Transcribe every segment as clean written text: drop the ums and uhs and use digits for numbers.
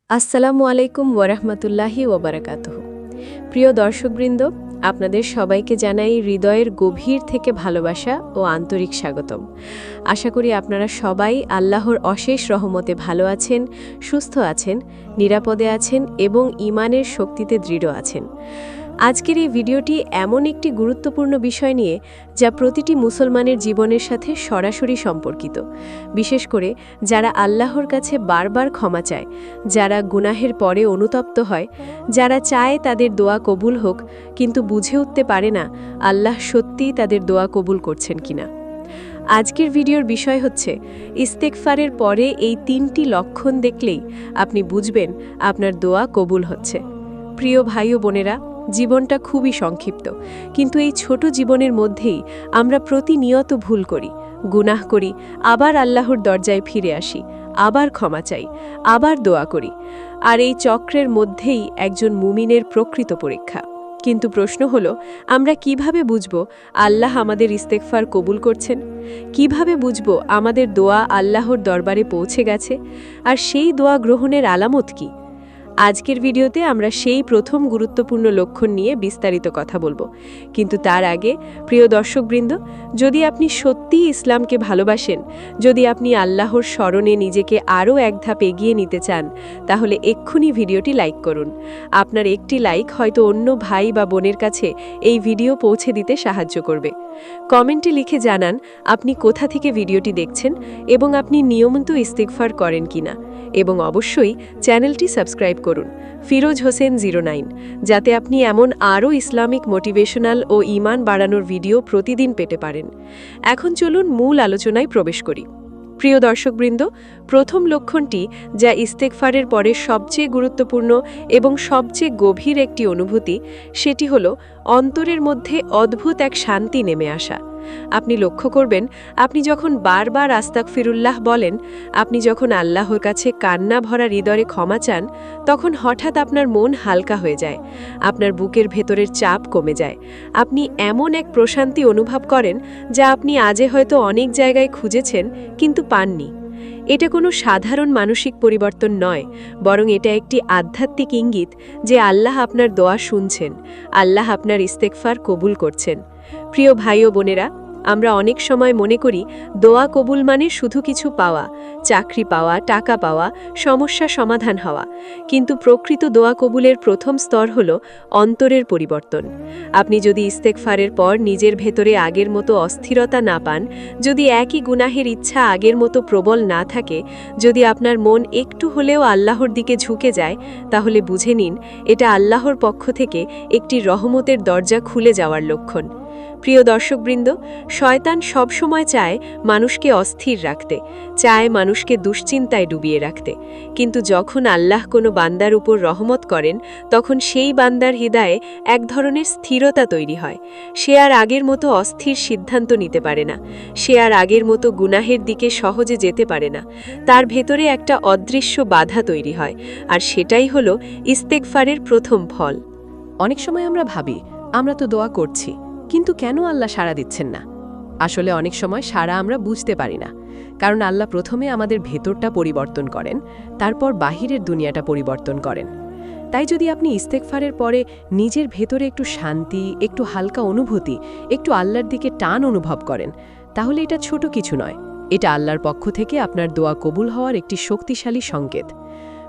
আসসালামু আলাইকুম ওয়ারাহমাতুল্লাহি ওয়াবারাকাতুহু। প্রিয় দর্শকবৃন্দ, আপনাদের সবাইকে জানাই হৃদয়ের গভীর থেকে ভালোবাসা ও আন্তরিক স্বাগতম। আশা করি আপনারা সবাই আল্লাহর অশেষ রহমতে ভালো আছেন, সুস্থ আছেন, নিরাপদে আছেন এবং ঈমানের শক্তিতে দৃঢ় আছেন। আজকের এই ভিডিওটি এমন একটি গুরুত্বপূর্ণ বিষয় নিয়ে যা প্রতিটি মুসলমানের জীবনের সাথে সরাসরি সম্পর্কিত, বিশেষ করে যারা আল্লাহর কাছে বারবার ক্ষমা চায়, যারা গুনাহের পরে অনুতপ্ত হয়, যারা চায় তাদের দোয়া কবুল হোক কিন্তু বুঝে উঠতে পারে না আল্লাহ সত্যিই তাদের দোয়া কবুল করছেন কিনা। আজকের ভিডিওর বিষয় হচ্ছে ইস্তেগফারের পরে এই 3টি লক্ষণ দেখলেই আপনি বুঝবেন আপনার দোয়া কবুল হচ্ছে। প্রিয় ভাই ও বোনেরা, জীবনটা খুবই সংক্ষিপ্ত, কিন্তু এই ছোট জীবনের মধ্যেই আমরা প্রতিনিয়ত ভুল করি, গুনাহ করি, আবার আল্লাহর দরজায় ফিরে আসি, আবার ক্ষমা চাই, আবার দোয়া করি। আর এই চক্রের মধ্যেই একজন মুমিনের প্রকৃত পরীক্ষা। কিন্তু প্রশ্ন হলো, আমরা কিভাবে বুঝব আল্লাহ আমাদের ইস্তেগফার কবুল করছেন? কিভাবে বুঝব আমাদের দোয়া আল্লাহর দরবারে পৌঁছে গেছে? আর সেই দোয়া গ্রহণের আলামত কি? আজকের ভিডিওতে আমরা সেই প্রথম গুরুত্বপূর্ণ লক্ষণ নিয়ে বিস্তারিত কথা বলবো। কিন্তু তার আগে, প্রিয় দর্শকবৃন্দ, যদি আপনি সত্যিই ইসলামকে ভালোবাসেন, যদি আপনি আল্লাহর স্মরণে নিজেকে আরও এক ধাপ এগিয়ে নিতে চান, তাহলে এক্ষুনি ভিডিওটি লাইক করুন। আপনার একটি লাইক হয়তো অন্য ভাই বা বোনের কাছে এই ভিডিও পৌঁছে দিতে সাহায্য করবে। কমেন্টে লিখে জানান আপনি কোথা থেকে ভিডিওটি দেখছেন এবং আপনি নিয়মিত ইস্তেগফার করেন কিনা। এবং অবশ্যই চ্যানেলটি সাবস্ক্রাইব করুন, ফিরোজ হোসেন 09, যাতে আপনি এমন আরও ইসলামিক মোটিভেশনাল ও ঈমান বাড়ানোর ভিডিও প্রতিদিন পেতে পারেন। এখন চলুন মূল আলোচনায় প্রবেশ করি। প্রিয় দর্শকবৃন্দ, প্রথম লক্ষণটি যা ইস্তেগফারের পরে সবচেয়ে গুরুত্বপূর্ণ এবং সবচেয়ে গভীর একটি অনুভূতি, সেটি হল অন্তরের মধ্যে অদ্ভুত এক শান্তি নেমে আসা। আপনি লক্ষ্য করবেন, আপনি যখন বারবার আস্তাগফিরুল্লাহ বলেন, আপনি যখন আল্লাহর কাছে কান্না ভরা হৃদয়ে ক্ষমা চান, তখন হঠাৎ আপনার মন হালকা হয়ে যায়, আপনার বুকের ভেতরের চাপ কমে যায়। আপনি এমন এক প্রশান্তি অনুভব করেন যা আপনি আজে হয়তো অনেক জায়গায় খুঁজেছেন কিন্তু পাননি। এটা কোনো সাধারণ মানসিক পরিবর্তন নয়, বরং এটা একটি আধ্যাত্মিক ইঙ্গিত যে আল্লাহ আপনার দোয়া শুনছেন, আল্লাহ আপনার ইস্তেগফার কবুল করছেন। প্রিয় ভাই ও বোনেরা, আমরা অনেক সময় মনে করি দোয়া কবুল মানে শুধু কিছু পাওয়া, চাকরি পাওয়া, টাকা পাওয়া, সমস্যা সমাধান হওয়া। কিন্তু প্রকৃত দোয়া কবুলের প্রথম স্তর হল অন্তরের পরিবর্তন। আপনি যদি ইস্তেগফারের পর নিজের ভেতরে আগের মতো অস্থিরতা না পান, যদি একই গুনাহের ইচ্ছা আগের মতো প্রবল না থাকে, যদি আপনার মন একটু হলেও আল্লাহর দিকে ঝুঁকে যায়, তাহলে বুঝে নিন এটা আল্লাহর পক্ষ থেকে একটি রহমতের দরজা খুলে যাওয়ার লক্ষণ। প্রিয় দর্শকবৃন্দ, শয়তান সবসময় চায় মানুষকে অস্থির রাখতে, চায় মানুষকে দুশ্চিন্তায় ডুবিয়ে রাখতে। কিন্তু যখন আল্লাহ কোনো বান্দার উপর রহমত করেন, তখন সেই বান্দার হৃদয়ে এক ধরনের স্থিরতা তৈরি হয়। সে আর আগের মতো অস্থির সিদ্ধান্ত নিতে পারে না, সে আর আগের মতো গুনাহের দিকে সহজে যেতে পারে না। তার ভেতরে একটা অদৃশ্য বাধা তৈরি হয়, আর সেটাই হলো ইস্তেগফারের প্রথম ফল। অনেক সময় আমরা ভাবি, আমরা তো দোয়া করছি, কিন্তু কেন আল্লাহ সাড়া দিচ্ছেন না? আসলে অনেক সময় সাড়া আমরা বুঝতে পারি না, কারণ আল্লাহ প্রথমে আমাদের ভেতরটা পরিবর্তন করেন, তারপর বাহিরের দুনিয়াটা পরিবর্তন করেন। তাই যদি আপনি ইস্তেগফারের পরে নিজের ভেতরে একটু শান্তি, একটু হালকা অনুভূতি, একটু আল্লাহর দিকে টান অনুভব করেন, তাহলে এটা ছোট কিছু নয়, এটা আল্লাহর পক্ষ থেকে আপনার দোয়া কবুল হওয়ার একটি শক্তিশালী সংকেত।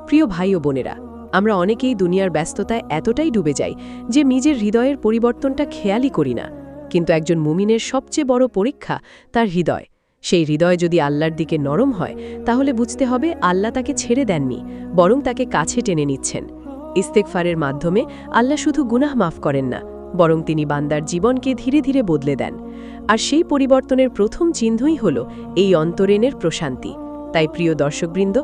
প্রিয় ভাই ও বোনেরা, আমরা অনেকেই দুনিয়ার ব্যস্ততায় এতটাই ডুবে যাই যে নিজের হৃদয়ের পরিবর্তনটা খেয়ালই করি না। কিন্তু একজন মুমিনের সবচেয়ে বড় পরীক্ষা তার হৃদয়। সেই হৃদয় যদি আল্লাহর দিকে নরম হয়, তাহলে বুঝতে হবে আল্লাহ তাকে ছেড়ে দেননি, বরং তাকে কাছে টেনে নিচ্ছেন। ইস্তেগফারের মাধ্যমে আল্লাহ শুধু গুনাহ মাফ করেন না, বরং তিনি বান্দার জীবনকে ধীরে ধীরে বদলে দেন। আর সেই পরিবর্তনের প্রথম চিহ্নই হল এই অন্তরেনের প্রশান্তি। তাই প্রিয় দর্শকবৃন্দ,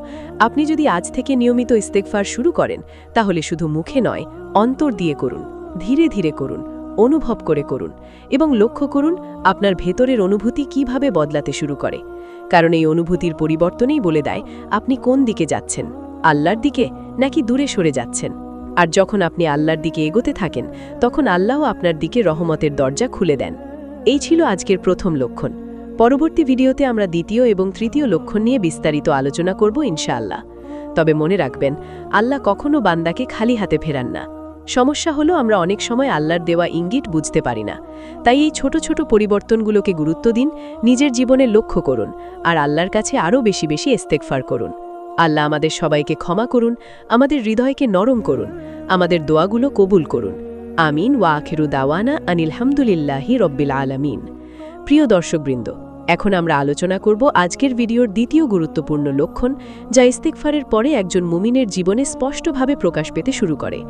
আপনি যদি আজ থেকে নিয়মিত ইস্তেগফার শুরু করেন, তাহলে শুধু মুখে নয়, অন্তর দিয়ে করুন, ধীরে ধীরে করুন, অনুভব করে করুন, এবং লক্ষ্য করুন আপনার ভেতরের অনুভূতি কিভাবে বদলাতে শুরু করে। কারণ এই অনুভূতির পরিবর্তনেই বলে দেয় আপনি কোন দিকে যাচ্ছেন, আল্লাহর দিকে নাকি দূরে সরে যাচ্ছেন। আর যখন আপনি আল্লাহর দিকে এগোতে থাকেন, তখন আল্লাহ আপনার দিকে রহমতের দরজা খুলে দেন। এই ছিল আজকের প্রথম লক্ষণ। পরবর্তী ভিডিওতে আমরা দ্বিতীয় এবং তৃতীয় লক্ষণ নিয়ে বিস্তারিত আলোচনা করব ইনশাআল্লাহ। তবে মনে রাখবেন, আল্লাহ কখনো বান্দাকে খালি হাতে ফেরান না। সমস্যা হলো আমরা অনেক সময় আল্লাহর দেওয়া ইঙ্গিত বুঝতে পারি না। তাই এই ছোট ছোট পরিবর্তনগুলোকে গুরুত্ব দিন, নিজের জীবনে লক্ষ্য করুন, আর আল্লাহর কাছে আরও বেশি বেশি ইস্তেগফার করুন। আল্লাহ আমাদের সবাইকে ক্ষমা করুন, আমাদের হৃদয়কে নরম করুন, আমাদের দোয়াগুলো কবুল করুন। আমিন ওয়া আখিরু দাওয়ানা আনিল হামদুলিল্লাহি রব্বিল আলামিন। প্রিয় দর্শকবৃন্দ, এখন আমরা আলোচনা করব আজকের ভিডিওর দ্বিতীয় গুরুত্বপূর্ণ লক্ষণ, যা ইস্তেগফারের পরে একজন মুমিনের জীবনে স্পষ্টভাবে প্রকাশ পেতে শুরু করে।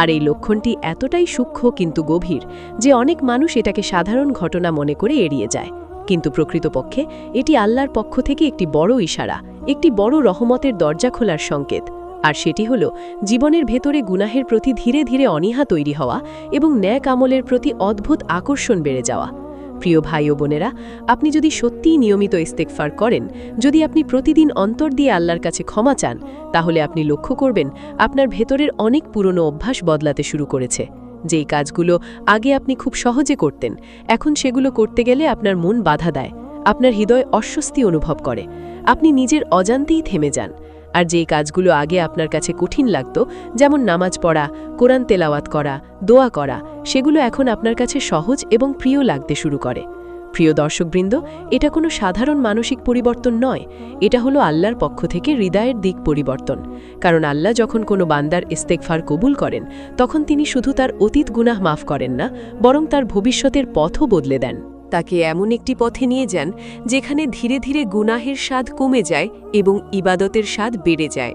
আর এই লক্ষণটি এতটাই সূক্ষ্ম কিন্তু গভীর যে অনেক মানুষ এটাকে সাধারণ ঘটনা মনে করে এড়িয়ে যায়। কিন্তু প্রকৃতপক্ষে এটি আল্লাহর পক্ষ থেকে একটি বড় ইশারা, একটি বড় রহমতের দরজা খোলার সংকেত। আর সেটি হল জীবনের ভেতরে গুনাহের প্রতি ধীরে ধীরে অনীহা তৈরি হওয়া এবং ন্যাক আমলের প্রতি অদ্ভুত আকর্ষণ বেড়ে যাওয়া। প্রিয় ভাই ও বোনেরা, আপনি যদি সত্যিই নিয়মিত ইস্তেগফার করেন, যদি আপনি প্রতিদিন অন্তর দিয়ে আল্লাহর কাছে ক্ষমা চান, তাহলে আপনি লক্ষ্য করবেন আপনার ভেতরের অনেক পুরনো অভ্যাস বদলাতে শুরু করেছে। যেই কাজগুলো আগে আপনি খুব সহজে করতেন, এখন সেগুলো করতে গেলে আপনার মন বাধা দেয়, আপনার হৃদয় অস্বস্তি অনুভব করে, আপনি নিজের অজান্তেই থেমে যান। আর যেই কাজগুলো আগে আপনার কাছে কঠিন লাগত, যেমন নামাজ পড়া, কোরআন তেলাওয়াত করা, দোয়া করা, সেগুলো এখন আপনার কাছে সহজ এবং প্রিয় লাগতে শুরু করে। প্রিয় দর্শকবৃন্দ, এটা কোনো সাধারণ মানসিক পরিবর্তন নয়, এটা হলো আল্লাহর পক্ষ থেকে হৃদয়ের দিক পরিবর্তন। কারণ আল্লাহ যখন কোনো বান্দার ইস্তেগফার কবুল করেন, তখন তিনি শুধু তার অতীত গুনাহ মাফ করেন না, বরং তার ভবিষ্যতের পথও বদলে দেন। তাকে এমন একটি পথে নিয়ে যান যেখানে ধীরে ধীরে গুনাহের স্বাদ কমে যায় এবং ইবাদতের স্বাদ বেড়ে যায়।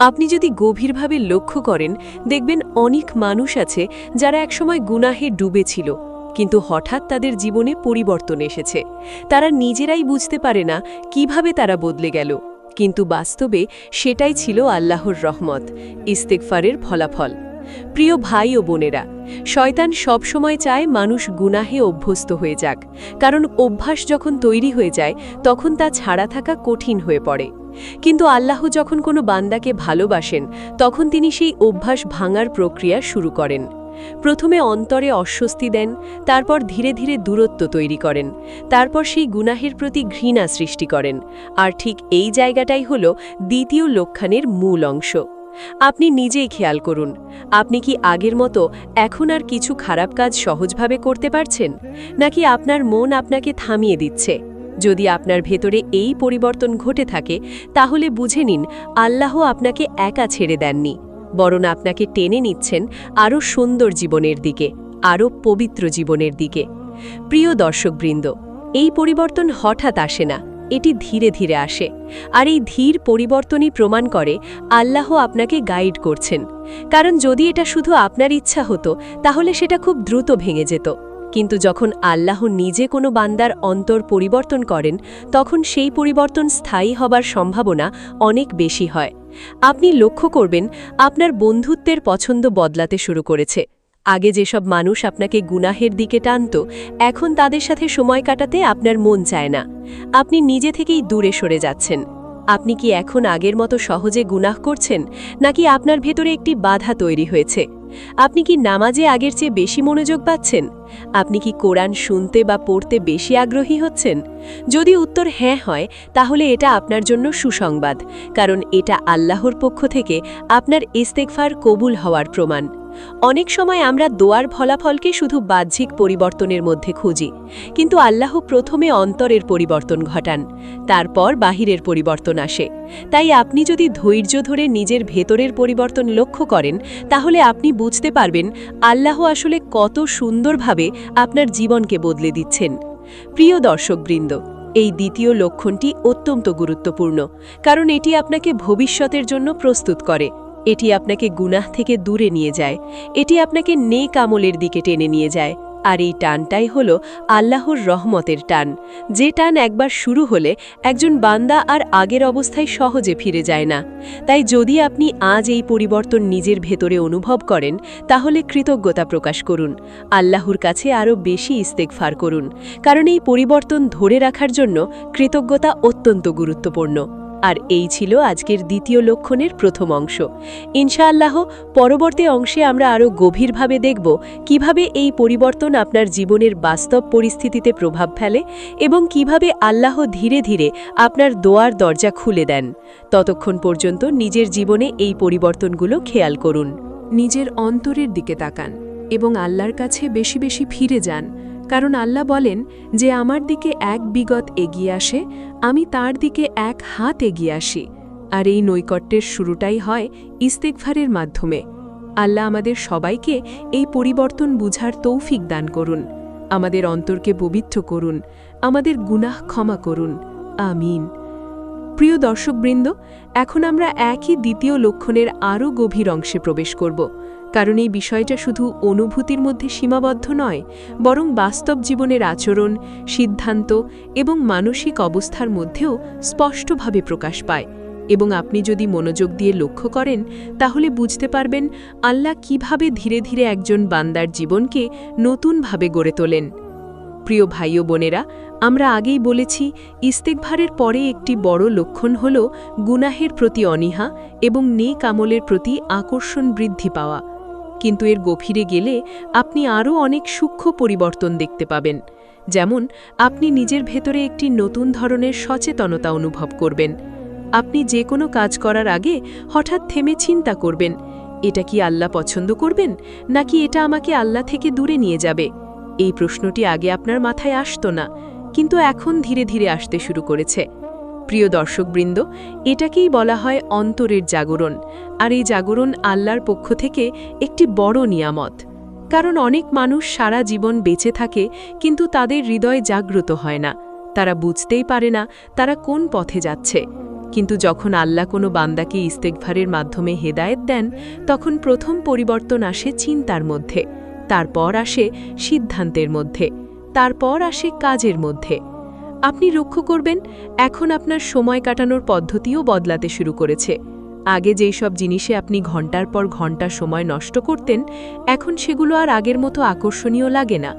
আপনি যদি গভীরভাবে লক্ষ্য করেন, দেখবেন অনেক মানুষ আছে যারা একসময় গুনাহে ডুবেছিল, কিন্তু হঠাৎ তাদের জীবনে পরিবর্তন এসেছে। তারা নিজেরাই বুঝতে পারে না কিভাবে তারা বদলে গেল, কিন্তু বাস্তবে সেটাই ছিল আল্লাহর রহমত, ইস্তেগফারের ফলাফল। প্রিয় ভাই ও বোনেরা, শয়তান সবসময় চায় মানুষ গুনাহে অভ্যস্ত হয়ে যাক, কারণ অভ্যাস যখন তৈরি হয়ে যায় তখন তা ছাড়া থাকা কঠিন হয়ে পড়ে। কিন্তু আল্লাহ যখন কোনো বান্দাকে ভালোবাসেন, তখন তিনি সেই অভ্যাস ভাঙার প্রক্রিয়া শুরু করেন। প্রথমে অন্তরে অস্বস্তি দেন, তারপর ধীরে ধীরে দূরত্ব তৈরি করেন, তারপর সেই গুনাহের প্রতি ঘৃণা সৃষ্টি করেন। আর ঠিক এই জায়গাটাই হল দ্বিতীয় লক্ষণের মূল অংশ। আপনি নিজেই খেয়াল করুন, আপনি কি আগের মতো এখন আর কিছু খারাপ কাজ সহজভাবে করতে পারছেন, নাকি আপনার মন আপনাকে থামিয়ে দিচ্ছে? যদি আপনার ভেতরে এই পরিবর্তন ঘটে থাকে, তাহলে বুঝে নিন আল্লাহ আপনাকে একা ছেড়ে দেননি, বরং আপনাকে টেনে নিচ্ছেন আরও সুন্দর জীবনের দিকে, আরও পবিত্র জীবনের দিকে। প্রিয় দর্শকবৃন্দ, এই পরিবর্তন হঠাৎ আসে না, এটি ধীরে ধীরে আসে। আর এই ধীর পরিবর্তনই প্রমাণ করে আল্লাহ আপনাকে গাইড করছেন। কারণ যদি এটা শুধু আপনার ইচ্ছা হতো, তাহলে সেটা খুব দ্রুত ভেঙে যেত। কিন্তু যখন আল্লাহ নিজে কোনো বান্দার অন্তর পরিবর্তন করেন, তখন সেই পরিবর্তন স্থায়ী হবার সম্ভাবনা অনেক বেশি হয়। আপনি লক্ষ্য করবেন আপনার বন্ধুত্বের পছন্দ বদলাতে শুরু করেছে। আগে যেসব মানুষ আপনাকে গুনাহের দিকে টানত, এখন তাদের সাথে সময় কাটাতে আপনার মন চায় না। আপনি নিজে থেকেই দূরে সরে যাচ্ছেন। আপনি কি এখন আগের মতো সহজে গুনাহ করছেন, নাকি আপনার ভেতরে একটি বাধা তৈরি হয়েছে? আপনি কি নামাজে আগের চেয়ে বেশি মনোযোগ পাচ্ছেন? আপনি কি কোরআন শুনতে বা পড়তে বেশি আগ্রহী হচ্ছেন? যদি উত্তর হ্যাঁ হয়, তাহলে এটা আপনার জন্য সুসংবাদ, কারণ এটা আল্লাহর পক্ষ থেকে আপনার ইস্তেগফার কবুল হওয়ার প্রমাণ। অনেক সময় আমরা দোয়ার ফলাফলকে শুধু বাহ্যিক পরিবর্তনের মধ্যে খুঁজি, কিন্তু আল্লাহ প্রথমে অন্তরের পরিবর্তন ঘটান, তারপর বাহিরের পরিবর্তন আসে। তাই আপনি যদি ধৈর্য ধরে নিজের ভেতরের পরিবর্তন লক্ষ্য করেন, তাহলে আপনি বুঝতে পারবেন আল্লাহ আসলে কত সুন্দরভাবে আপনার জীবনকে বদলে দিচ্ছেন। প্রিয় দর্শকবৃন্দ, এই দ্বিতীয় লক্ষণটি অত্যন্ত গুরুত্বপূর্ণ, কারণ এটি আপনাকে ভবিষ্যতের জন্য প্রস্তুত করে। এটি আপনাকে গুনাহ থেকে দূরে নিয়ে যায়, এটি আপনাকে নেক আমলের দিকে টেনে নিয়ে যায়। আর এই টানটাই হল আল্লাহর রহমতের টান, যে টান একবার শুরু হলে একজন বান্দা আর আগের অবস্থায় সহজে ফিরে যায় না। তাই যদি আপনি আজ এই পরিবর্তন নিজের ভেতরে অনুভব করেন, তাহলে কৃতজ্ঞতা প্রকাশ করুন, আল্লাহর কাছে আরও বেশি ইস্তেগফার করুন, কারণ এই পরিবর্তন ধরে রাখার জন্য কৃতজ্ঞতা অত্যন্ত গুরুত্বপূর্ণ। আর এই ছিল আজকের দ্বিতীয় লক্ষণের প্রথম অংশ। ইনশাআল্লাহ পরবর্তী অংশে আমরা আরও গভীরভাবে দেখব কিভাবে এই পরিবর্তন আপনার জীবনের বাস্তব পরিস্থিতিতে প্রভাব ফেলে এবং কিভাবে আল্লাহ ধীরে ধীরে আপনার দোয়ার দরজা খুলে দেন। ততক্ষণ পর্যন্ত নিজের জীবনে এই পরিবর্তনগুলো খেয়াল করুন। নিজের অন্তরের দিকে তাকান এবং আল্লাহর কাছে বেশি বেশি ফিরে যান, কারণ আল্লাহ বলেন যে আমার দিকে এক বিগত এগিয়ে আসে, আমি তার দিকে এক হাত এগিয়ে আসি। আর এই নৈকট্যের শুরুটাই হয় ইস্তেগফারের মাধ্যমে। আল্লাহ আমাদের সবাইকে এই পরিবর্তন বুঝার তৌফিক দান করুন, আমাদের অন্তরকে পবিত্র করুন, আমাদের গুনাহ ক্ষমা করুন। আমিন। প্রিয় দর্শকবৃন্দ, এখন আমরা একই দ্বিতীয় লক্ষণের আরও গভীর অংশে প্রবেশ করব, কারণ এই বিষয়টা শুধু অনুভূতির মধ্যে সীমাবদ্ধ নয়, বরং বাস্তব জীবনের আচরণ, সিদ্ধান্ত এবং মানসিক অবস্থার মধ্যেও স্পষ্টভাবে প্রকাশ পায়। এবং আপনি যদি মনোযোগ দিয়ে লক্ষ্য করেন, তাহলে বুঝতে পারবেন আল্লাহ কিভাবে ধীরে ধীরে একজন বান্দার জীবনকে নতুনভাবে গড়ে তোলেন। প্রিয় ভাই ও বোনেরা, আমরা আগেই বলেছি ইস্তেগফারের পরে একটি বড় লক্ষণ হল গুনাহের প্রতি অনীহা এবং নেক আমলের প্রতি আকর্ষণ বৃদ্ধি পাওয়া। কিন্তু এর গভীরে গেলে আপনি আরও অনেক সূক্ষ্ম পরিবর্তন দেখতে পাবেন। যেমন আপনি নিজের ভেতরে একটি নতুন ধরনের সচেতনতা অনুভব করবেন। আপনি যে কোনো কাজ করার আগে হঠাৎ থেমে চিন্তা করবেন, এটা কি আল্লাহ পছন্দ করবেন, নাকি এটা আমাকে আল্লাহ থেকে দূরে নিয়ে যাবে? এই প্রশ্নটি আগে আপনার মাথায় আসতো না, কিন্তু এখন ধীরে ধীরে আসতে শুরু করেছে। প্রিয় দর্শকবৃন্দ, এটাকেই বলা হয় অন্তরের জাগরণ। আর এই জাগরণ আল্লাহর পক্ষ থেকে একটি বড় নিয়ামত। কারণ অনেক মানুষ সারা জীবন বেঁচে থাকে, কিন্তু তাদের হৃদয় জাগ্রত হয় না। তারা বুঝতেই পারে না তারা কোন পথে যাচ্ছে। কিন্তু যখন আল্লাহ কোনো বান্দাকে ইস্তেগফারের মাধ্যমে হেদায়েত দেন, তখন প্রথম পরিবর্তন আসে চিন্তার মধ্যে, তারপর আসে সিদ্ধান্তের মধ্যে, তারপর আসে কাজের মধ্যে। আপনি লক্ষ্য করবেন এখন আপনার সময় কাটানোর পদ্ধতিও বদলাতে শুরু করেছে। আগে যেই সব জিনিসে আপনি ঘন্টার পর ঘন্টা সময় নষ্ট করতেন, এখন সেগুলো আর আগের মতো আকর্ষণীয় লাগে না।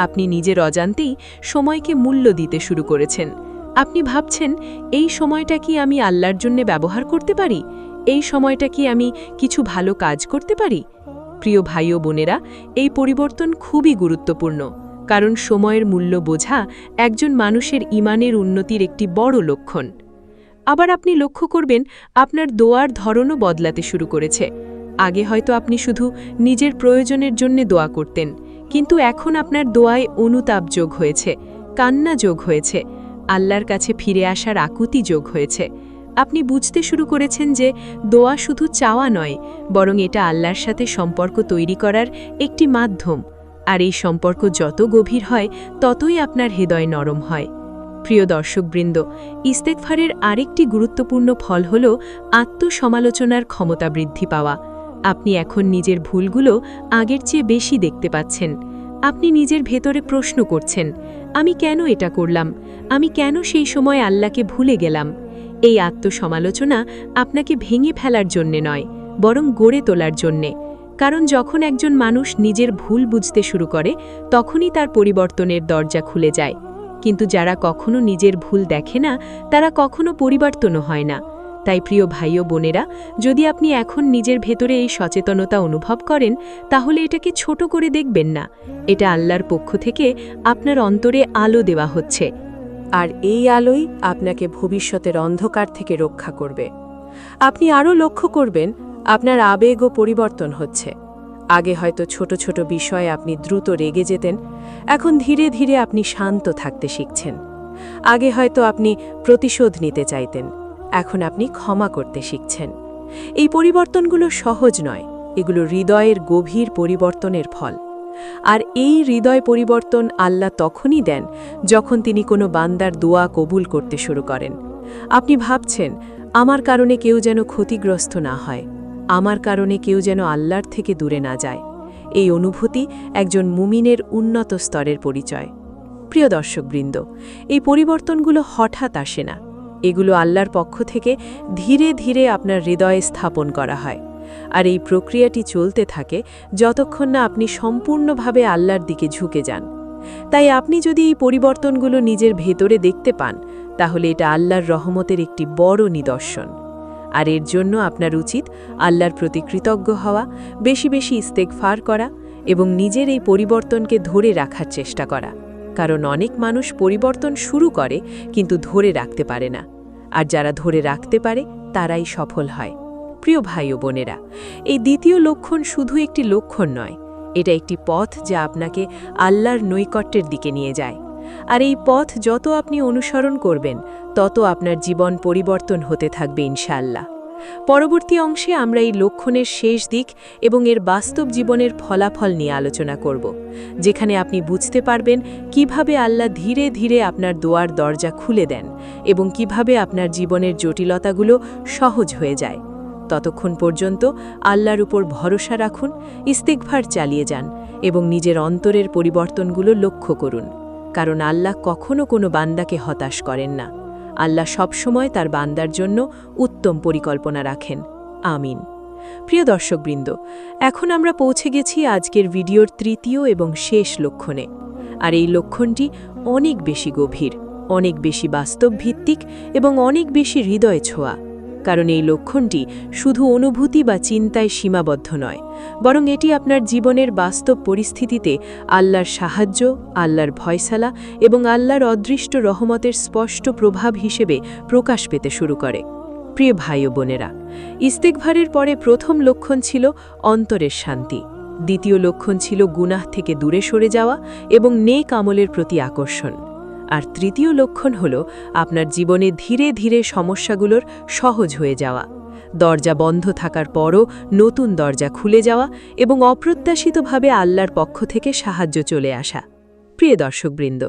আপনি নিজের অজান্তেই সময়কে মূল্য দিতে শুরু করেছেন। আপনি ভাবছেন, এই সময়টা কি আমি আল্লাহর জন্য ব্যবহার করতে পারি? এই সময়টা কি আমি কিছু ভালো কাজ করতে পারি? প্রিয় ভাই ও বোনেরা, এই পরিবর্তন খুবই গুরুত্বপূর্ণ, কারণ সময়ের মূল্য বোঝা একজন মানুষের ঈমানের উন্নতির একটি বড় লক্ষণ। আবার আপনি লক্ষ্য করবেন আপনার দোয়ার ধরনও বদলাতে শুরু করেছে। আগে হয়তো আপনি শুধু নিজের প্রয়োজনের জন্য দোয়া করতেন, কিন্তু এখন আপনার দোয়ায় অনুতাপ যোগ হয়েছে, কান্না যোগ হয়েছে, আল্লাহর কাছে ফিরে আসার আকুতি যোগ হয়েছে। আপনি বুঝতে শুরু করেছেন যে দোয়া শুধু চাওয়া নয়, বরং এটা আল্লাহর সাথে সম্পর্ক তৈরি করার একটি মাধ্যম। আর এই সম্পর্ক যত গভীর হয়, ততই আপনার হৃদয় নরম হয়। প্রিয় দর্শকবৃন্দ, ইস্তেগফারের আরেকটি গুরুত্বপূর্ণ ফল হল আত্মসমালোচনার ক্ষমতা বৃদ্ধি পাওয়া। আপনি এখন নিজের ভুলগুলো আগের চেয়ে বেশি দেখতে পাচ্ছেন। আপনি নিজের ভেতরে প্রশ্ন করছেন, আমি কেন এটা করলাম? আমি কেন সেই সময় আল্লাহকে ভুলে গেলাম? এই আত্মসমালোচনা আপনাকে ভেঙে ফেলার জন্যে নয়, বরং গড়ে তোলার জন্যে। কারণ যখন একজন মানুষ নিজের ভুল বুঝতে শুরু করে, তখনই তার পরিবর্তনের দরজা খুলে যায়। কিন্তু যারা কখনো নিজের ভুল দেখে না, তারা কখনো পরিবর্তনও হয় না। তাই প্রিয় ভাই ও বোনেরা, যদি আপনি এখন নিজের ভেতরে এই সচেতনতা অনুভব করেন, তাহলে এটাকে ছোট করে দেখবেন না। এটা আল্লাহর পক্ষ থেকে আপনার অন্তরে আলো দেওয়া হচ্ছে। আর এই আলোই আপনাকে ভবিষ্যতের অন্ধকার থেকে রক্ষা করবে। আপনি আরও লক্ষ্য করবেন আপনার আবেগও পরিবর্তন হচ্ছে। আগে হয়তো ছোট ছোট বিষয়ে আপনি দ্রুত রেগে যেতেন, এখন ধীরে ধীরে আপনি শান্ত থাকতে শিখছেন। আগে হয়তো আপনি প্রতিশোধ নিতে চাইতেন, এখন আপনি ক্ষমা করতে শিখছেন। এই পরিবর্তনগুলো সহজ নয়, এগুলো হৃদয়ের গভীর পরিবর্তনের ফল। আর এই হৃদয় পরিবর্তন আল্লাহ তখনই দেন যখন তিনি কোনো বান্দার দোয়া কবুল করতে শুরু করেন। আপনি ভাবছেন, আমার কারণে কেউ যেন ক্ষতিগ্রস্ত না হয়, আমার কারণে কেউ যেন আল্লাহর থেকে দূরে না যায়। এই অনুভূতি একজন মুমিনের উন্নত স্তরের পরিচয়। প্রিয় দর্শকবৃন্দ, এই পরিবর্তনগুলো হঠাৎ আসে না, এগুলো আল্লাহর পক্ষ থেকে ধীরে ধীরে আপনার হৃদয়ে স্থাপন করা হয়। আর এই প্রক্রিয়াটি চলতে থাকে যতক্ষণ না আপনি সম্পূর্ণভাবে আল্লাহর দিকে ঝুঁকে যান। তাই আপনি যদি এই পরিবর্তনগুলো নিজের ভেতরে দেখতে পান, তাহলে এটা আল্লাহর রহমতের একটি বড় নিদর্শন। আর এর জন্য আপনার উচিত আল্লাহর প্রতি কৃতজ্ঞ হওয়া, বেশি বেশি ইস্তেগফার করা এবং নিজের এই পরিবর্তনকে ধরে রাখার চেষ্টা করা। কারণ অনেক মানুষ পরিবর্তন শুরু করে কিন্তু ধরে রাখতে পারে না, আর যারা ধরে রাখতে পারে তারাই সফল হয়। প্রিয় ভাই ও বোনেরা, এই দ্বিতীয় লক্ষণ শুধু একটি লক্ষণ নয়, এটা একটি পথ যা আপনাকে আল্লাহর নৈকট্যের দিকে নিয়ে যায়। আর এই পথ যত আপনি অনুসরণ করবেন তত আপনার জীবন পরিবর্তন হতে থাকবে ইনশাআল্লাহ। পরবর্তী অংশে আমরা এই লক্ষণের শেষ দিক এবং এর বাস্তব জীবনের ফলাফল নিয়ে আলোচনা করব, যেখানে আপনি বুঝতে পারবেন কিভাবে আল্লাহ ধীরে ধীরে আপনার দোয়ার দরজা খুলে দেন এবং কিভাবে আপনার জীবনের জটিলতাগুলো সহজ হয়ে যায়। ততক্ষণ পর্যন্ত আল্লাহর উপর ভরসা রাখুন, ইস্তেগফার চালিয়ে যান এবং নিজের অন্তরের পরিবর্তনগুলো লক্ষ্য করুন। কারণ আল্লাহ কখনো কোনো বান্দাকে হতাশ করেন না। আল্লাহ সবসময় তার বান্দার জন্য উত্তম পরিকল্পনা রাখেন। আমিন। প্রিয় দর্শকবৃন্দ, এখন আমরা পৌঁছে গেছি আজকের ভিডিওর তৃতীয় এবং শেষ লক্ষণে। আর এই লক্ষণটি অনেক বেশি গভীর, অনেক বেশি বাস্তব ভিত্তিক এবং অনেক বেশি হৃদয় ছোঁয়া। কারণ এই লক্ষণটি শুধু অনুভূতি বা চিন্তায় সীমাবদ্ধ নয়, বরং এটি আপনার জীবনের বাস্তব পরিস্থিতিতে আল্লাহর সাহায্য, আল্লাহর ভয়সালা এবং আল্লাহর অদৃষ্ট রহমতের স্পষ্ট প্রভাব হিসেবে প্রকাশ পেতে শুরু করে। প্রিয় ভাই ও বোনেরা, ইস্তেগফারের পরে প্রথম লক্ষণ ছিল অন্তরের শান্তি, দ্বিতীয় লক্ষণ ছিল গুনাহ থেকে দূরে সরে যাওয়া এবং নেক আমলের প্রতি আকর্ষণ, আর তৃতীয় লক্ষণ হল আপনার জীবনে ধীরে ধীরে সমস্যাগুলোর সহজ হয়ে যাওয়া, দরজা বন্ধ থাকার পরও নতুন দরজা খুলে যাওয়া এবং অপ্রত্যাশিতভাবে আল্লাহর পক্ষ থেকে সাহায্য চলে আসা। প্রিয় দর্শকবৃন্দ,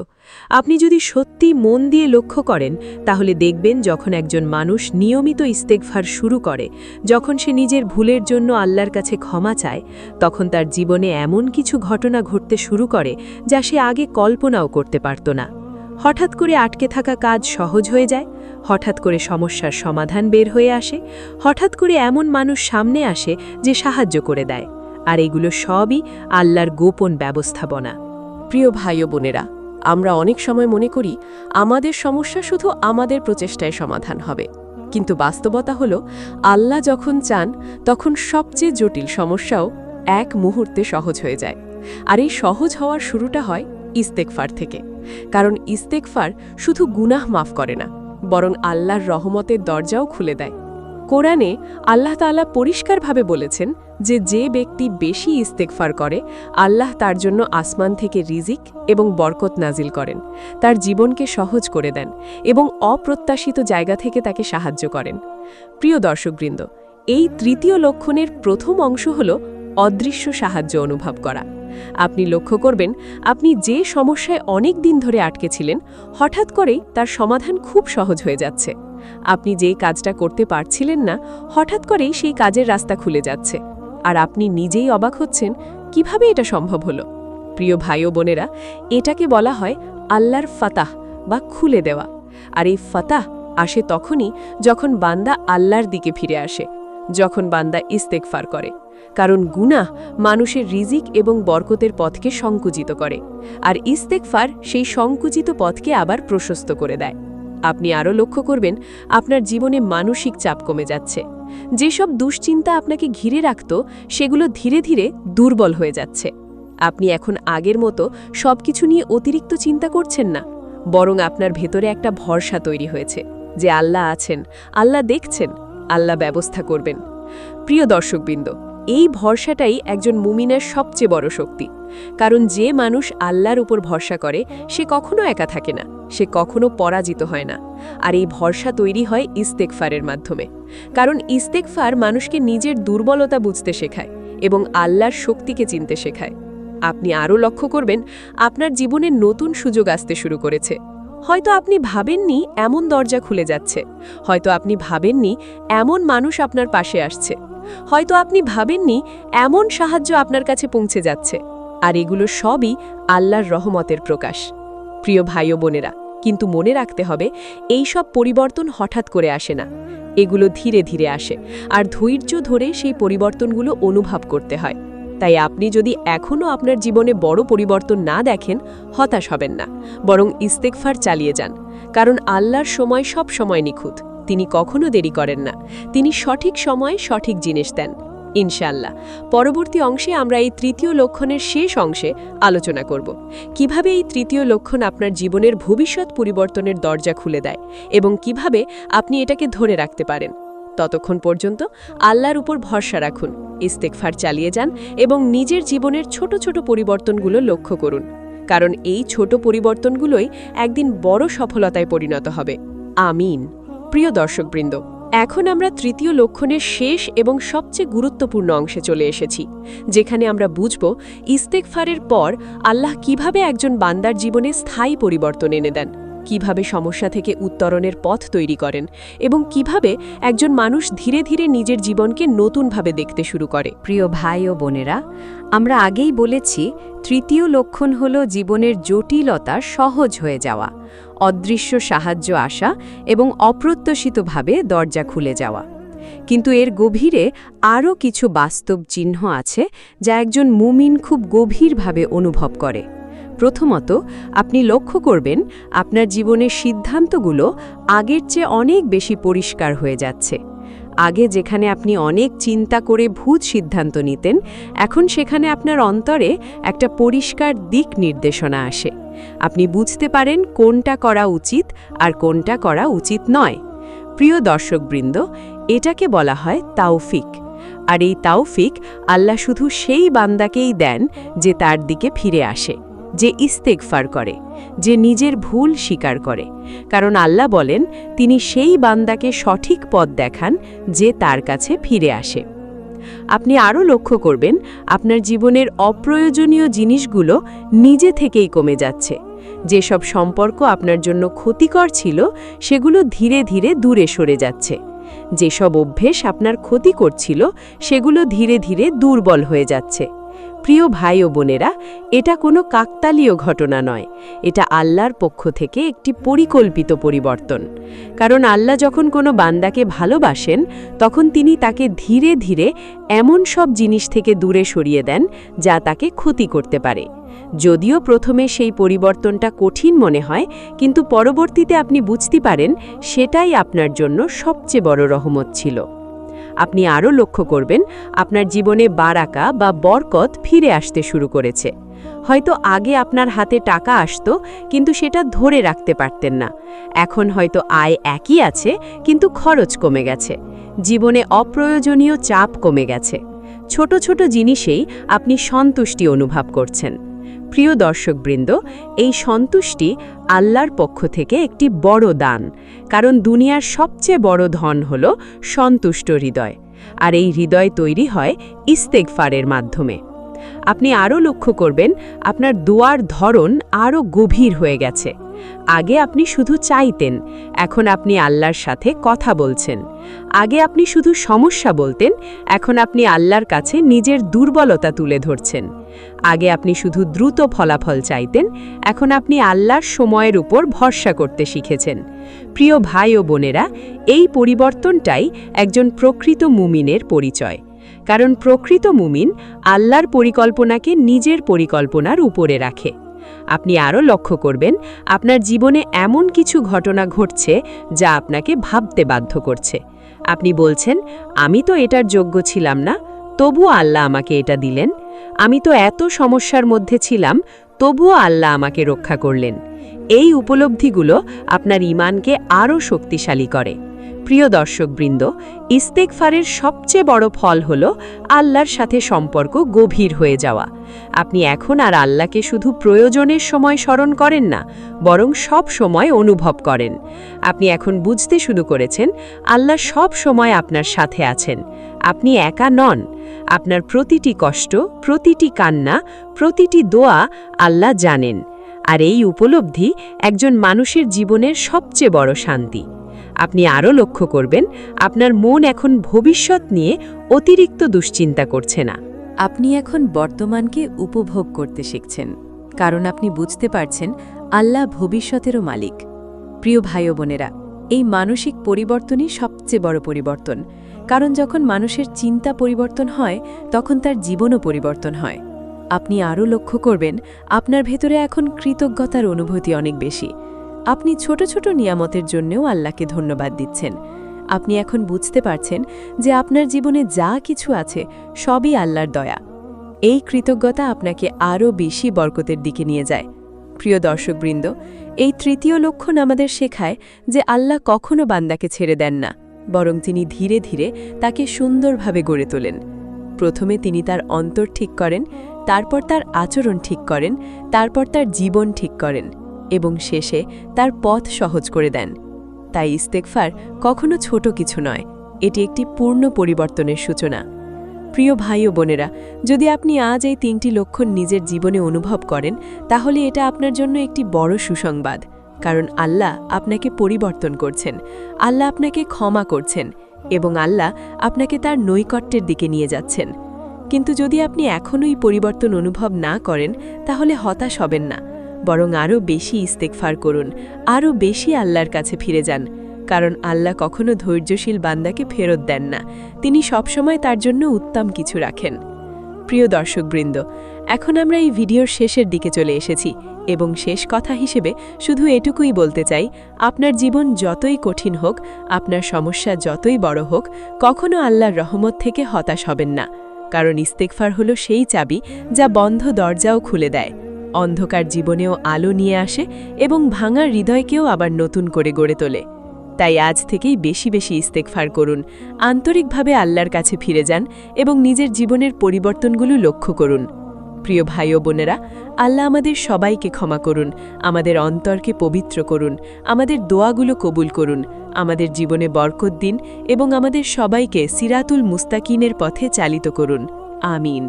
আপনি যদি সত্যি মন দিয়ে লক্ষ্য করেন তাহলে দেখবেন যখন একজন মানুষ নিয়মিত ইস্তেগফার শুরু করে, যখন সে নিজের ভুলের জন্য আল্লাহর কাছে ক্ষমা চায়, তখন তার জীবনে এমন কিছু ঘটনা ঘটতে শুরু করে যা সে আগে কল্পনাও করতে পারত না। হঠাৎ করে আটকে থাকা কাজ সহজ হয়ে যায়, হঠাৎ করে সমস্যার সমাধান বের হয়ে আসে, হঠাৎ করে এমন মানুষ সামনে আসে যে সাহায্য করে দেয়, আর এগুলো সবই আল্লাহর গোপন ব্যবস্থাপনা। প্রিয় ভাই ও বোনেরা, আমরা অনেক সময় মনে করি আমাদের সমস্যা শুধু আমাদের প্রচেষ্টায় সমাধান হবে, কিন্তু বাস্তবতা হলো আল্লাহ যখন চান তখন সবচেয়ে জটিল সমস্যাও এক মুহূর্তে সহজ হয়ে যায়। আর এই সহজ হওয়ার শুরুটা হয় ইস্তেগফার থেকে। কারণ ইস্তেগফার শুধু গুনাহ মাফ করে না, বরং আল্লাহর রহমতের দরজাও খুলে দেয়। কোরআনে আল্লাহ তাআলা পরিষ্কারভাবে বলেছেন যে যে ব্যক্তি বেশি ইস্তেগফার করে আল্লাহ তার জন্য আসমান থেকে রিজিক এবং বরকত নাজিল করেন, তার জীবনকে সহজ করে দেন এবং অপ্রত্যাশিত জায়গা থেকে তাকে সাহায্য করেন। প্রিয় দর্শকবৃন্দ, এই তৃতীয় লক্ষণের প্রথম অংশ হল অদৃশ্য সাহায্য অনুভব করা। আপনি লক্ষ্য করবেন আপনি যে সমস্যায় অনেক দিন ধরে আটকে ছিলেন, হঠাৎ করেই তার সমাধান খুব সহজ হয়ে যাচ্ছে। আপনি যেই কাজটা করতে পারছিলেন না, হঠাৎ করেই সেই কাজের রাস্তা খুলে যাচ্ছে, আর আপনি নিজেই অবাক হচ্ছেন কিভাবে এটা সম্ভব হলো। প্রিয় ভাই ও বোনেরা, এটাকে বলা হয় আল্লাহর ফাতাহ বা খুলে দেওয়া। আর এই ফাতাহ আসে তখনই যখন বান্দা আল্লাহর দিকে ফিরে আসে, যখন বান্দা ইস্তেগফার করে। কারণ গুনাহ মানুষের রিজিক এবং বরকতের পথকে সংকুচিত করে, আর ইস্তেগফার সেই সংকুচিত পথকে আবার প্রশস্ত করে দেয়। আপনি আরও লক্ষ্য করবেন আপনার জীবনে মানসিক চাপ কমে যাচ্ছে। যেসব দুশ্চিন্তা আপনাকে ঘিরে রাখত সেগুলো ধীরে ধীরে দুর্বল হয়ে যাচ্ছে। আপনি এখন আগের মতো সবকিছু নিয়ে অতিরিক্ত চিন্তা করছেন না, বরং আপনার ভেতরে একটা ভরসা তৈরি হয়েছে যে আল্লাহ আছেন, আল্লাহ দেখছেন, আল্লাহ ব্যবস্থা করবেন। প্রিয় দর্শকবৃন্দ, এই ভরসাটাই একজন মুমিনের সবচেয়ে বড় শক্তি। কারণ যে মানুষ আল্লাহর উপর ভরসা করে সে কখনো একা থাকে না, সে কখনো পরাজিত হয় না। আর এই ভরসা তৈরি হয় ইস্তেগফারের মাধ্যমে। কারণ ইস্তেগফার মানুষকে নিজের দুর্বলতা বুঝতে শেখায় এবং আল্লাহর শক্তিকে চিনতে শেখায়। আপনি আরও লক্ষ্য করবেন আপনার জীবনে নতুন সুযোগ আসতে শুরু করেছে। হয়তো আপনি ভাবেননি এমন দরজা খুলে যাচ্ছে, হয়তো আপনি ভাবেননি এমন মানুষ আপনার পাশে আসছে, হয়তো আপনি ভাবেননি এমন সাহায্য আপনার কাছে পৌঁছে যাচ্ছে। আর এগুলো সবই আল্লাহর রহমতের প্রকাশ। প্রিয় ভাই ও বোনেরা, কিন্তু মনে রাখতে হবে এই সব পরিবর্তন হঠাৎ করে আসে না, এগুলো ধীরে ধীরে আসে, আর ধৈর্য ধরে সেই পরিবর্তনগুলো অনুভব করতে হয়। তাই আপনি যদি এখনও আপনার জীবনে বড় পরিবর্তন না দেখেন, হতাশ হবেন না, বরং ইস্তেগফার চালিয়ে যান। কারণ আল্লাহর সময় সব সময় নিখুঁত, তিনি কখনো দেরি করেন না, তিনি সঠিক সময়ে সঠিক জিনিস দেন। ইনশাআল্লাহ পরবর্তী অংশে আমরা এই তৃতীয় লক্ষণের শেষ অংশে আলোচনা করব কিভাবে এই তৃতীয় লক্ষণ আপনার জীবনের ভবিষ্যৎ পরিবর্তনের দরজা খুলে দেয় এবং কিভাবে আপনি এটাকে ধরে রাখতে পারেন। ততক্ষণ পর্যন্ত আল্লাহর উপর ভরসা রাখুন, ইস্তেগফার চালিয়ে যান এবং নিজের জীবনের ছোট ছোট পরিবর্তনগুলো লক্ষ্য করুন, কারণ এই ছোট পরিবর্তনগুলোই একদিন বড় সফলতায় পরিণত হবে। আমিন। প্রিয় দর্শকবৃন্দ, এখন আমরা তৃতীয় লক্ষণের শেষ এবং সবচেয়ে গুরুত্বপূর্ণ অংশে চলে এসেছি, যেখানে আমরা বুঝব ইস্তেগফারের পর আল্লাহ কিভাবে একজন বান্দার জীবনে স্থায়ী পরিবর্তন এনে দেন, কিভাবে সমস্যা থেকে উত্তরণের পথ তৈরি করেন এবং কিভাবে একজন মানুষ ধীরে ধীরে নিজের জীবনকে নতুনভাবে দেখতে শুরু করে। প্রিয় ভাই ও বোনেরা, আমরা আগেই বলেছি তৃতীয় লক্ষণ হল জীবনের জটিলতা সহজ হয়ে যাওয়া, অদৃশ্য সাহায্য আসা এবং অপ্রত্যাশিতভাবে দরজা খুলে যাওয়া। কিন্তু এর গভীরে আরও কিছু বাস্তব চিহ্ন আছে যা একজন মুমিন খুব গভীরভাবে অনুভব করে। প্রথমত, আপনি লক্ষ্য করবেন আপনার জীবনের সিদ্ধান্তগুলো আগের চেয়ে অনেক বেশি পরিষ্কার হয়ে যাচ্ছে। আগে যেখানে আপনি অনেক চিন্তা করে ভুল সিদ্ধান্ত নিতেন, এখন সেখানে আপনার অন্তরে একটা পরিষ্কার দিক নির্দেশনা আসে। আপনি বুঝতে পারেন কোনটা করা উচিত আর কোনটা করা উচিত নয়। প্রিয় দর্শকবৃন্দ, এটাকে বলা হয় তাওফিক। আর এই তাওফিক আল্লাহ শুধু সেই বান্দাকেই দেন যে তার দিকে ফিরে আসে, যে ইস্তেগফার করে, যে নিজের ভুল স্বীকার করে। কারণ আল্লাহ বলেন তিনি সেই বান্দাকে সঠিক পথ দেখান যে তার কাছে ফিরে আসে। আপনি আরও লক্ষ্য করবেন আপনার জীবনের অপ্রয়োজনীয় জিনিসগুলো নিজে থেকেই কমে যাচ্ছে। যেসব সম্পর্ক আপনার জন্য ক্ষতিকর ছিল সেগুলো ধীরে ধীরে দূরে সরে যাচ্ছে। যেসব অভ্যেস আপনার ক্ষতি করছিল সেগুলো ধীরে ধীরে দুর্বল হয়ে যাচ্ছে। প্রিয় ভাই ও বোনেরা, এটা কোনো কাকতালীয় ঘটনা নয়, এটা আল্লাহর পক্ষ থেকে একটি পরিকল্পিত পরিবর্তন। কারণ আল্লাহ যখন কোনো বান্দাকে ভালোবাসেন তখন তিনি তাকে ধীরে ধীরে এমন সব জিনিস থেকে দূরে সরিয়ে দেন যা তাকে ক্ষতি করতে পারে। যদিও প্রথমে সেই পরিবর্তনটা কঠিন মনে হয়, কিন্তু পরবর্তীতে আপনি বুঝতে পারেন সেটাই আপনার জন্য সবচেয়ে বড় রহমত ছিল। আপনি আরও লক্ষ্য করবেন আপনার জীবনে বারাকা বা বরকত ফিরে আসতে শুরু করেছে। হয়তো আগে আপনার হাতে টাকা আসতো কিন্তু সেটা ধরে রাখতে পারতেন না। এখন হয়তো আয় একই আছে কিন্তু খরচ কমে গেছে। জীবনে অপ্রয়োজনীয় চাপ কমে গেছে। ছোট ছোট জিনিসেই আপনি সন্তুষ্টি অনুভব করছেন। প্রিয় দর্শকবৃন্দ, এই সন্তুষ্টি আল্লাহর পক্ষ থেকে একটি বড় দান, কারণ দুনিয়ার সবচেয়ে বড় ধন হল সন্তুষ্ট হৃদয়, আর এই হৃদয় তৈরি হয় ইস্তেগফারের মাধ্যমে। আপনি আরও লক্ষ্য করবেন আপনার দোয়ার ধরন আরও গভীর হয়ে গেছে। আগে আপনি শুধু চাইতেন, এখন আপনি আল্লাহর সাথে কথা বলছেন। আগে আপনি শুধু সমস্যা বলতেন, এখন আপনি আল্লাহর কাছে নিজের দুর্বলতা তুলে ধরছেন। আগে আপনি শুধু দ্রুত ফলাফল চাইতেন, এখন আপনি আল্লাহর সময়ের উপর ভরসা করতে শিখেছেন। প্রিয় ভাই ও বোনেরা, এই পরিবর্তনটাই একজন প্রকৃত মুমিনের পরিচয়। কারণ প্রকৃত মুমিন আল্লাহর পরিকল্পনাকে নিজের পরিকল্পনার উপরে রাখে। আপনি আরও লক্ষ্য করবেন আপনার জীবনে এমন কিছু ঘটনা ঘটছে যা আপনাকে ভাবতে বাধ্য করছে। আপনি বলছেন, আমি তো এটার যোগ্য ছিলাম না, তবুও আল্লাহ আমাকে এটা দিলেন। আমি তো এত সমস্যার মধ্যে ছিলাম, তবুও আল্লাহ আমাকে রক্ষা করলেন। এই উপলব্ধিগুলো আপনার ঈমানকে আরও শক্তিশালী করে। প্রিয় দর্শকবৃন্দ, ইস্তেগফারের সবচেয়ে বড় ফল হল আল্লাহর সাথে সম্পর্ক গভীর হয়ে যাওয়া। আপনি এখন আর আল্লাহকে শুধু প্রয়োজনের সময় স্মরণ করেন না, বরং সব সময় অনুভব করেন। আপনি এখন বুঝতে শুরু করেছেন আল্লাহ সব সময় আপনার সাথে আছেন। আপনি একা নন। আপনার প্রতিটি কষ্ট, প্রতিটি কান্না, প্রতিটি দোয়া আল্লাহ জানেন। আর এই উপলব্ধি একজন মানুষের জীবনের সবচেয়ে বড় শান্তি। আপনি আরও লক্ষ্য করবেন আপনার মন এখন ভবিষ্যৎ নিয়ে অতিরিক্ত দুশ্চিন্তা করছে না। আপনি এখন বর্তমানকে উপভোগ করতে শিখছেন, কারণ আপনি বুঝতে পারছেন আল্লাহ ভবিষ্যতেরও মালিক। প্রিয় ভাই ও বোনেরা, এই মানসিক পরিবর্তনই সবচেয়ে বড় পরিবর্তন, কারণ যখন মানুষের চিন্তা পরিবর্তন হয় তখন তার জীবনও পরিবর্তন হয়। আপনি আরও লক্ষ্য করবেন আপনার ভেতরে এখন কৃতজ্ঞতার অনুভূতি অনেক বেশি। আপনি ছোট ছোট নিয়ামতের জন্যও আল্লাহকে ধন্যবাদ দিচ্ছেন। আপনি এখন বুঝতে পারছেন যে আপনার জীবনে যা কিছু আছে সবই আল্লাহর দয়া। এই কৃতজ্ঞতা আপনাকে আরও বেশি বরকতের দিকে নিয়ে যায়। প্রিয় দর্শকবৃন্দ, এই তৃতীয় লক্ষণ আমাদের শেখায় যে আল্লাহ কখনো বান্দাকে ছেড়ে দেন না, বরং তিনি ধীরে ধীরে তাকে সুন্দরভাবে গড়ে তোলেন। প্রথমে তিনি তার অন্তর ঠিক করেন, তারপর তার আচরণ ঠিক করেন, তারপর তার জীবন ঠিক করেন এবং শেষে তার পথ সহজ করে দেন। তাই ইস্তেগফার কখনো ছোট কিছু নয়, এটি একটি পূর্ণ পরিবর্তনের সূচনা। প্রিয় ভাই ও বোনেরা, যদি আপনি আজ এই 3টি লক্ষণ নিজের জীবনে অনুভব করেন, তাহলে এটা আপনার জন্য একটি বড় সুসংবাদ। কারণ আল্লাহ আপনাকে পরিবর্তন করছেন, আল্লাহ আপনাকে ক্ষমা করছেন এবং আল্লাহ আপনাকে তার নৈকট্যের দিকে নিয়ে যাচ্ছেন। কিন্তু যদি আপনি এখনও এই পরিবর্তন অনুভব না করেন, তাহলে হতাশ হবেন না, বরং আরও বেশি ইস্তেগফার করুন, আরও বেশি আল্লাহর কাছে ফিরে যান। কারণ আল্লাহ কখনো ধৈর্যশীল বান্দাকে ফেরত দেন না, তিনি সবসময় তার জন্য উত্তম কিছু রাখেন। প্রিয় দর্শকবৃন্দ, এখন আমরা এই ভিডিওর শেষের দিকে চলে এসেছি এবং শেষ কথা হিসেবে শুধু এটুকুই বলতে চাই, আপনার জীবন যতই কঠিন হোক, আপনার সমস্যা যতই বড় হোক, কখনো আল্লাহর রহমত থেকে হতাশ হবেন না। কারণ ইস্তেগফার হলো সেই চাবি যা বন্ধ দরজাও খুলে দেয়, অন্ধকার জীবনেও আলো নিয়ে আসে এবং ভাঙা হৃদয়কেও আবার নতুন করে গড়ে তোলে। তাই আজ থেকেই বেশি বেশি ইস্তেগফার করুন, আন্তরিকভাবে আল্লাহর কাছে ফিরে যান এবং নিজের জীবনের পরিবর্তনগুলো লক্ষ্য করুন। প্রিয় ভাই ও বোনেরা, আল্লাহ আমাদের সবাইকে ক্ষমা করুন, আমাদের অন্তরকে পবিত্র করুন, আমাদের দোয়াগুলো কবুল করুন, আমাদের জীবনে বরকত দিন এবং আমাদের সবাইকে সিরাতুল মুস্তাকিনের পথে চালিত করুন। আমিন।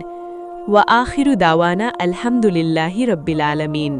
ওয়া আখিরু দাওয়ানা আলহামদুলিল্লাহি রব্বিল আলামিন।